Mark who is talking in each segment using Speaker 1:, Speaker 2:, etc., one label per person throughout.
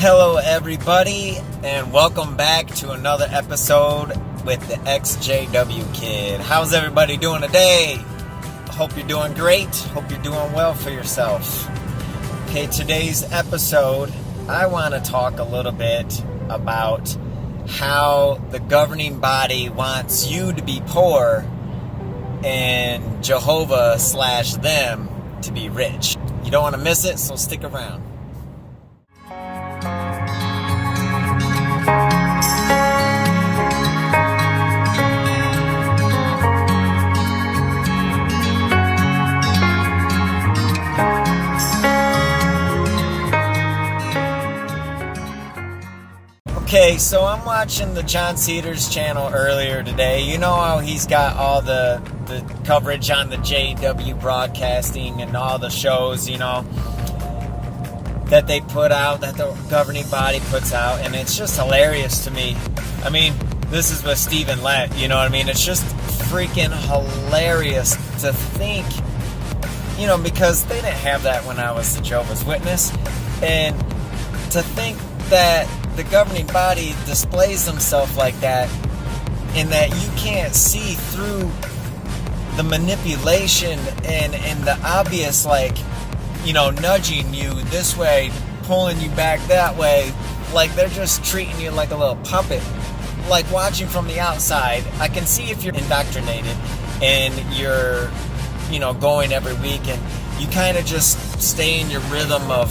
Speaker 1: Hello everybody, and welcome back to another episode with the XJW Kid. How's everybody doing today? Hope you're doing great. Hope you're doing well for yourself. Okay, today's episode, I want to talk a little bit about how the governing body wants you to be poor and Jehovah / them to be rich. You don't want to miss it, so stick around. Okay, so I'm watching the John Cedars channel earlier today. You know how he's got all the coverage on the JW broadcasting and all the shows, you know, that they put out, that the governing body puts out, and it's just hilarious to me. I mean, this is with Stephen Lett, you know what I mean? It's just freaking hilarious to think, you know, because they didn't have that when I was the Jehovah's Witness, and to think that the governing body displays themselves like that, and that you can't see through the manipulation and the obvious, like, you know, nudging you this way, pulling you back that way, like they're just treating you like a little puppet. Like watching from the outside, I can see if you're indoctrinated and you're, you know, going every week and you kind of just stay in your rhythm of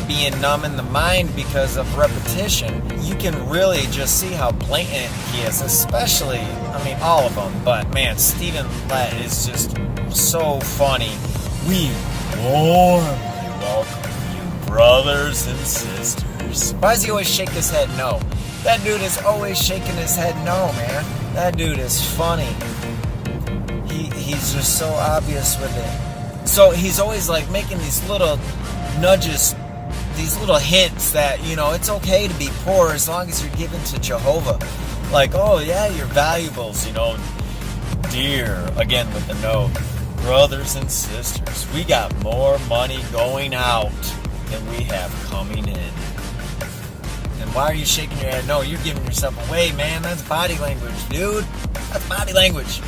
Speaker 1: being numb in the mind because of repetition. You can really just see how blatant he is, especially, I mean, all of them, but man, Stephen Lett is just so funny. We warmly welcome you, brothers and sisters. Why does he always shake his head no? That dude is always shaking his head no, man. That dude is funny. He's just so obvious with it. So he's always like making these little nudges, these little hints that, you know, it's okay to be poor as long as you're given to Jehovah. Like, oh yeah, your valuables, you know, dear, again with the no, brothers and sisters, we got more money going out than we have coming in. And why are you shaking your head? No, you're giving yourself away, man. That's body language, dude. That's body language.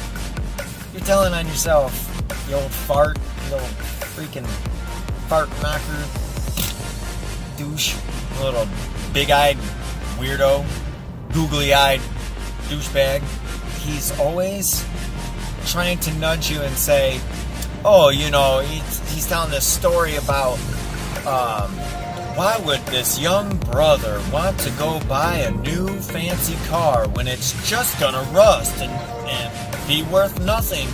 Speaker 1: You're telling on yourself, you old fart, you old freaking fart knocker, douche, little big-eyed weirdo, googly-eyed douchebag. He's always trying to nudge you and say, oh, you know, he's telling this story about why would this young brother want to go buy a new fancy car when it's just gonna rust and be worth nothing,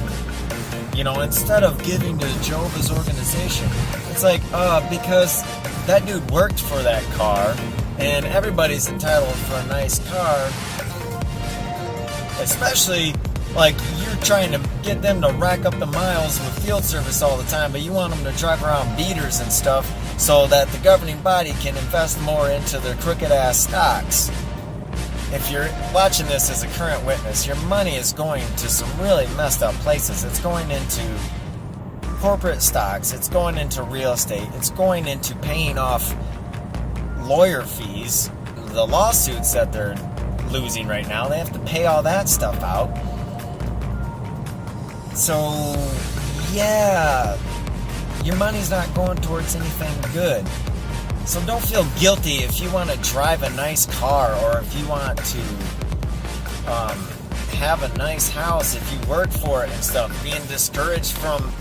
Speaker 1: you know, instead of giving to Jehovah's organization. It's like, because that dude worked for that car, and everybody's entitled for a nice car, especially, like, you're trying to get them to rack up the miles with field service all the time, but you want them to drive around beaters and stuff so that the governing body can invest more into their crooked-ass stocks. If you're watching this as a current witness, your money is going to some really messed up places. It's going into corporate stocks, it's going into real estate, it's going into paying off lawyer fees, the lawsuits that they're losing right now, they have to pay all that stuff out. So, yeah, your money's not going towards anything good. So don't feel guilty if you want to drive a nice car, or if you want to have a nice house, if you work for it and stuff. Being discouraged from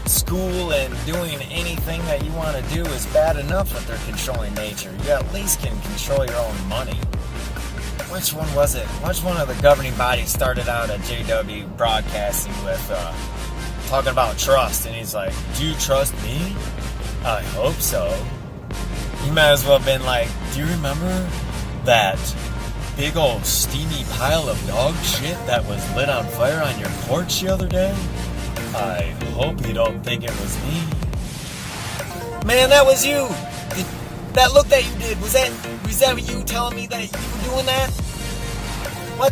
Speaker 1: school and doing anything that you want to do is bad enough with their controlling nature. You at least can control your own money. Which one was it? Which one of the governing bodies started out at JW broadcasting with talking about trust? And he's like, do you trust me? I hope so. You might as well have been like, do you remember that big old steamy pile of dog shit that was lit on fire on your porch the other day? I hope you don't think it was me. Man, that was you. That look that you did, was that you telling me that you were doing that? What?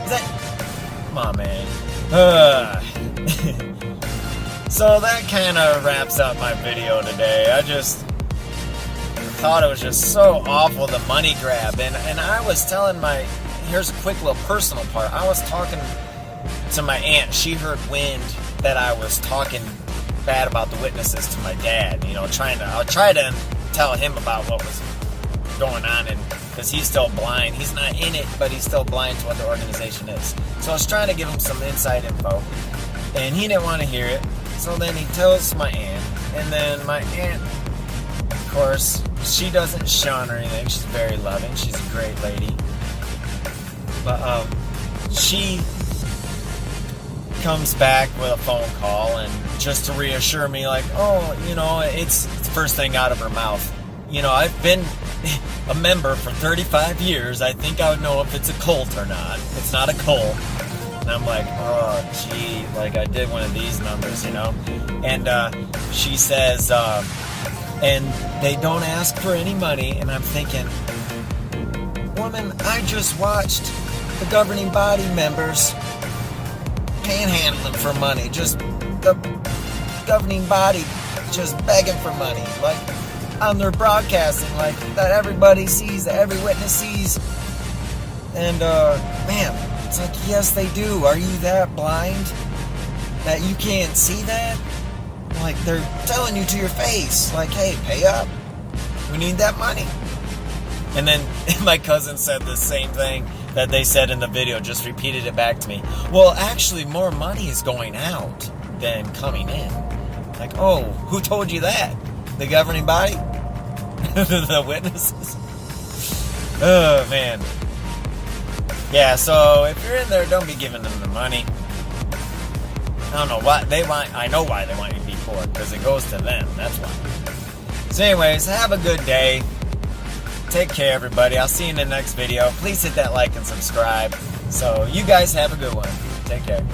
Speaker 1: Is that? Come on, man. So that kind of wraps up my video today. I just thought it was just so awful, the money grab. And I was telling here's a quick little personal part. I was talking to my aunt. She heard wind that I was talking bad about the witnesses to my dad. I'll try to tell him about what was going on, and because he's still blind. He's not in it, but he's still blind to what the organization is. So I was trying to give him some inside info, and he didn't want to hear it. So then he tells my aunt, and then my aunt, of course, she doesn't shun or anything. She's very loving. She's a great lady. But she comes back with a phone call, and just to reassure me, like, it's the first thing out of her mouth. I've been a member for 35 years. I think I would know if it's a cult or not. It's not a cult. And I'm like, oh, gee, like I did one of these numbers, And she says, and they don't ask for any money. And I'm thinking, woman, I just watched the governing body members panhandling for money. Just the governing body just begging for money. Like, on their broadcasting, like, that everybody sees, that every witness sees. And, man, it's like, yes, they do. Are you that blind that you can't see that? Like, they're telling you to your face, like, hey, pay up. We need that money. And then my cousin said the same thing that they said in the video, just repeated it back to me. Well, actually, more money is going out than coming in. Like, oh, who told you that? The governing body? The witnesses? Oh, man. Yeah, so if you're in there, don't be giving them the money. I don't know why they want. I know why they want you to be poor, because it goes to them. That's why. So anyways, have a good day. Take care, everybody. I'll see you in the next video. Please hit that like and subscribe. So you guys have a good one. Take care.